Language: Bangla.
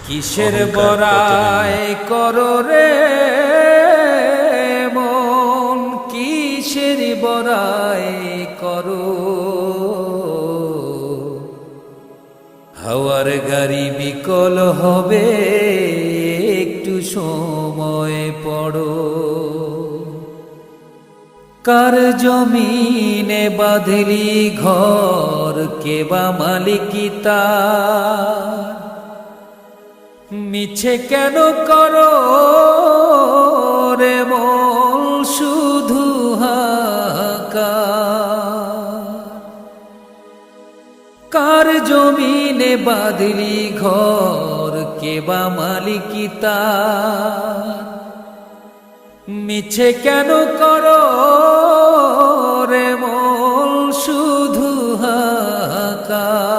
কিসের বড়াই করো রে মন, কিসের বড়াই করো। হাওয়ার গাড়ি বিকল হবে, একটু সময় পড়ো। কার জমিনে বাঁধলি ঘর, কেবা মালিকি তার? মিছে কেন করো রে মন শুধু হাহাকার? কার জমিনে বাঁধলি ঘর, কেবা মালিকি তার? মিছে কেন করো রে মন শুধু হাহাকার?